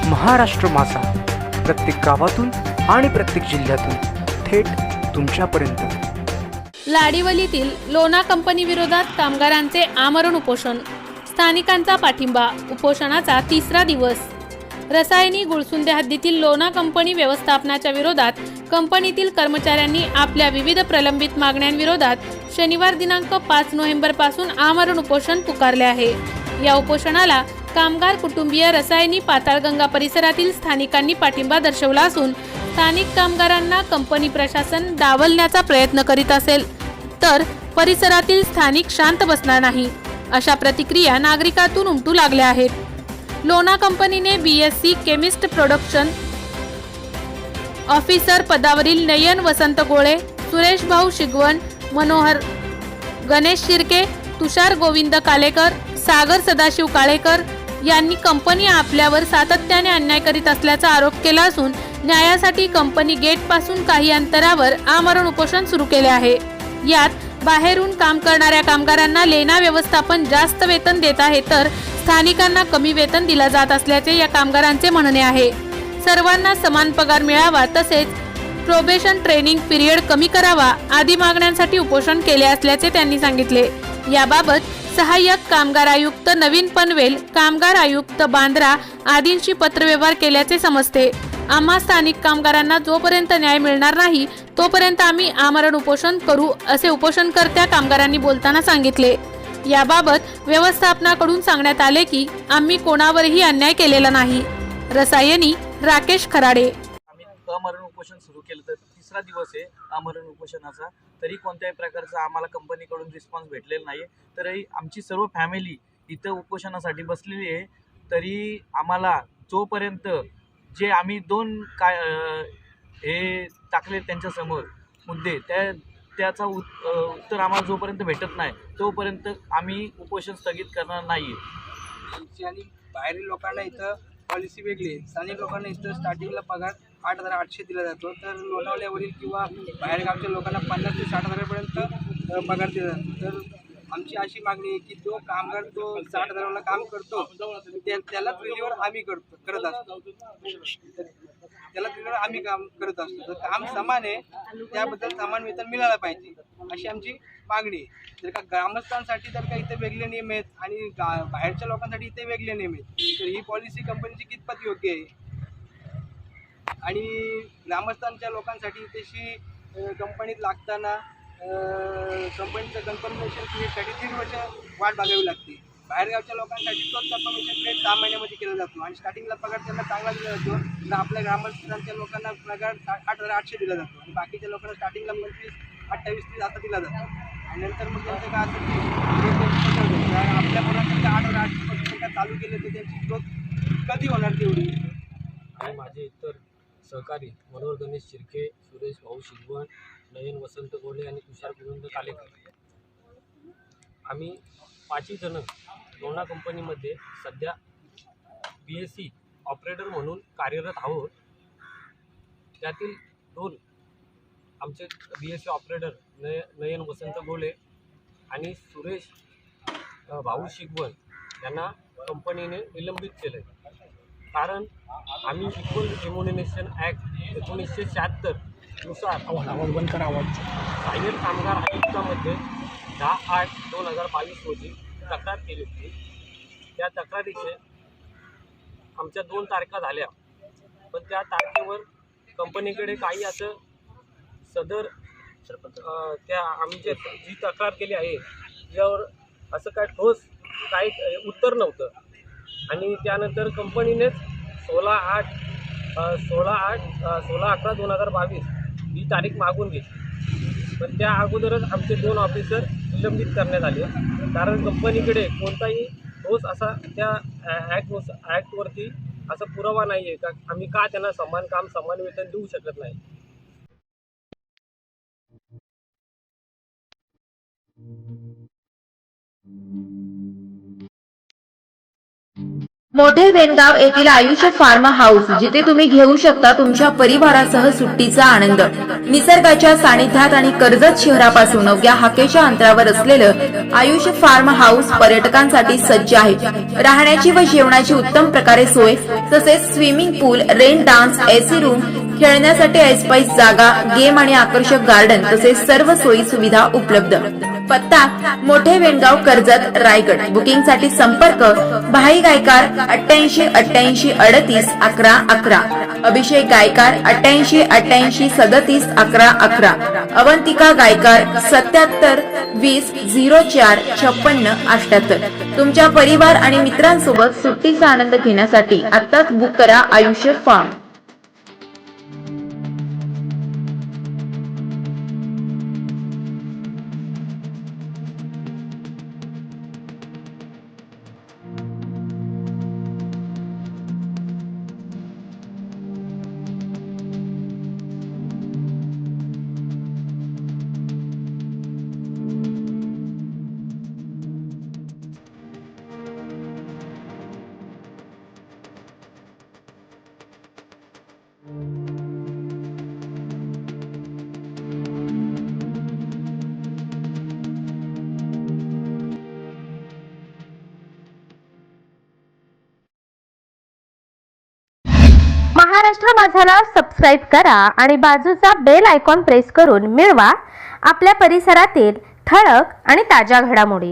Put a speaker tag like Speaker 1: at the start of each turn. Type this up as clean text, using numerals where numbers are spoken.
Speaker 1: महाराष्ट्र माझा, प्रत्येक गावातून आणि प्रत्येक जिल्ह्यातून थेट तुमच्यापर्यंत।
Speaker 2: लाडीवलीतील लोना कंपनी विरोधात कामगारांचे आमरण उपोषण, स्थानिकांचा पाठिंबा, उपोषणाचा तिसरा दिवस। रसायनी गुळसुंदे हद्दीतील लोना कंपनी व्यवस्थापनाच्या विरोधात कंपनीतील कर्मचाऱ्यांनी आपल्या विविध प्रलंबित मागण्यांविरोधात शनिवार दिनांक 5 नोव्हेंबर पासून आमरण उपोषण पुकारले आहे। या उपोषणाला कामगार कुटुंबीय रसायनी पाताळगंगा परिसरातील स्थानिकांनी पाठिंबा दर्शवला असून स्थानिक कामगारांना कंपनी प्रशासन डावलण्याचा प्रयत्न करीत असेल तर परिसरातील स्थानिक शांत बसणार नाही, अशा प्रतिक्रिया नागरिकातून उमटू लागल्या आहेत। लोना कंपनीने BSc केमिस्ट प्रोडक्शन ऑफिसर पदावरील नयन वसंत गोळे, सुरेश भाऊ शिगवण, मनोहर गणेश शिर्के, तुषार गोविंद कालेकर, सागर सदाशिव काळेकर यांनी कंपनी आपल्यावर सातत्याने अन्याय करीत असल्याचा आरोप केला असून न्यायासाठी कंपनी गेट पासून काही अंतरावर आमरण उपोषण सुरू केले आहे। यात बाहेरून काम करणाऱ्या कामगारांना लेना व्यवस्थापन जास्त वेतन देत आहे तर स्थानिकांना कमी वेतन दिला जात असल्याचे या कामगारांचे म्हणणे आहे। सर्वांना समान पगार मिळावा तसेच प्रोबेशन ट्रेनिंग पिरियड कमी करावा आदी मागण्यांसाठी उपोषण केले असल्याचे त्यांनी सांगितले। याबाबत सहाय्यक कामगार आयुक्त नवीन पनवेल, कामगार आयुक्त बांद्रा आदींशी पत्रव्यवहार केल्याचे समजते। आम्हा स्थानिक कामगारांना जोपर्यंत न्याय मिळणार नाही तोपर्यंत आम्ही आमरण उपोषण करू, असे उपोषणकर्त्या कामगारांनी बोलताना सांगितले। याबाबत व्यवस्थापनाकडून सांगण्यात आले की आम्ही कोणावरही अन्याय केलेला नाही। रसायनी राकेश खराडे।
Speaker 3: आम्ही आमरण उपोषण सुरू केलं तर तिसरा दिवस आहे आमरण उपोषणाचा, तरी कोणत्याही प्रकारचा आम्हाला कंपनीकडून रिस्पॉन्स भेटलेला नाही। तरी आमची सर्व फॅमिली इथं उपोषणासाठी बसलेली आहे। तरी आम्हाला जोपर्यंत जे आम्ही दोन हे टाकले त्यांच्यासमोर मुद्दे त्याचा उत्तर आम्हाला जोपर्यंत भेटत नाही तोपर्यंत आम्ही उपोषण स्थगित करणार नाही।
Speaker 4: आणि बाहेरील लोकांना इथं पॉलिसी वेगळी आहे। स्थानिक लोकांना इथं स्टार्टिंगला पगार 8,800 दिला जातो, तर लोणावळ्यावरील किंवा बाहेरगावच्या लोकांना 50,000 ते 60,000पर्यंत पगार दिला जातो। तर आमची अशी मागणी आहे की जो कामगार तो 60,000ला काम करतो त्याला ट्रिलीवर आम्ही करत असतो, त्याला ट्रिलीवर आम्ही काम करत असतो। तर काम समान आहे त्याबद्दल समान वेतन मिळालं पाहिजे अशी आमची मागणी आहे। जर का ग्रामस्थांसाठी जर का इथे वेगळे नियम आहेत आणि बाहेरच्या लोकांसाठी इथे वेगळे नियम आहेत तर ही पॉलिसी कंपनीची कितपत योग्य आहे? आणि ग्रामस्थांच्या लोकांसाठी तशी कंपनीत लागताना कंपनीचं कन्फर्मेशन पिरियडसाठी 3 वर्ष वाट बघावी लागते। बाहेरगावच्या लोकांसाठी तोच कन्फर्मेशन पिरियड 6 महिन्यामध्ये केला जातो आणि स्टार्टिंगला पगार त्यांना चांगला दिला जातो। तर आपल्या ग्रामस्थांच्या लोकांना पगार 8,800 दिला जातो आणि बाकीच्या लोकांना स्टार्टिंगला 25, 28, 30 असा दिला जातो आणि नंतर मग त्यांचं काय असतं की आपल्या मुलांना 8,800 चालू केले तर त्यांची ग्रोथ कधी होणार तेवढी।
Speaker 5: आणि माझे इतर सहकारी मनोहर गणेश शिर्के, सुरेश भाऊ शिगवण, नयन वसंत गोळे आणि तुषार गोविंद कालेकर आम्ही 5 जण लोना कंपनीमध्ये सध्या BSc ऑपरेटर म्हणून कार्यरत आहोत। त्यातील 2 आमचे BSc ऑपरेटर नयन वसंत गोळे आणि सुरेश भाऊ शिगवण यांना कंपनीने निलंबित केले, कारण आम्ही इक्वल रिम्युनरेशन ॲक्ट 1976 नुसार सहाय्यक कामगार आयुक्तामध्ये 10/8/2022 रोजी तक्रार केली होती। त्या तक्रारीचे आमच्या 2 तारखा झाल्या, पण त्या तारखेवर कंपनीकडे काही असं सदर त्या आम्ही जी तक्रार केली आहे त्यावर असं काय ठोस काही उत्तर नव्हतं। आणि त्यानंतर कंपनीनेच 16/11/2022 ही तारीख मागून घेतली, पण त्या अगोदरच आमचे 2 ऑफिसर निलंबित करण्यात आले, कारण कंपनीकडे कोणताही ठोस असा त्या ॲक्टवरती असा पुरावा नाही आहे का आम्ही का त्यांना समान काम समान वेतन देऊ शकत नाही।
Speaker 6: मोठे वेणगाव येथील आयुष फार्म हाऊस, जिथे तुम्ही घेऊ शकता तुमच्या परिवारासह सुट्टीचा आनंद. निसर्गाच्या सानिध्यात आणि कर्जत शहरापासून अवघ्या हाकेच्या अंतरावर असलेलं आयुष फार्म हाऊस पर्यटकांसाठी सज्ज आहे. राहण्याची व जेवणाची उत्तम प्रकारे सोय, तसेच स्विमिंग पूल, रेन डान्स, एसी रूम, खेळण्यासाठी ऐसपैस जागा, गेम आणि आकर्षक गार्डन तसेच सर्व सोयी सुविधा उपलब्ध. पत्ता मोठे वेणगाव, कर्जत, रायगड. बुकिंग साठी संपर्क भाई गायकार 88 88 38 11 11, अभिषेक गायकार 88 88 37 11 11, अवंतिका गायकार 77 20 04 56 78. तुमच्या परिवार आणि मित्रांसोबत सुट्टीचा आनंद घेण्यासाठी आत्ताच बुक करा आयुष्य फार्म.
Speaker 7: महाराष्ट्र माझाला सबस्क्राईब करा आणि बाजूचा बेल आयकॉन प्रेस करून मिळवा आपल्या परिसरातील ठळक आणि ताज्या घडामोडी.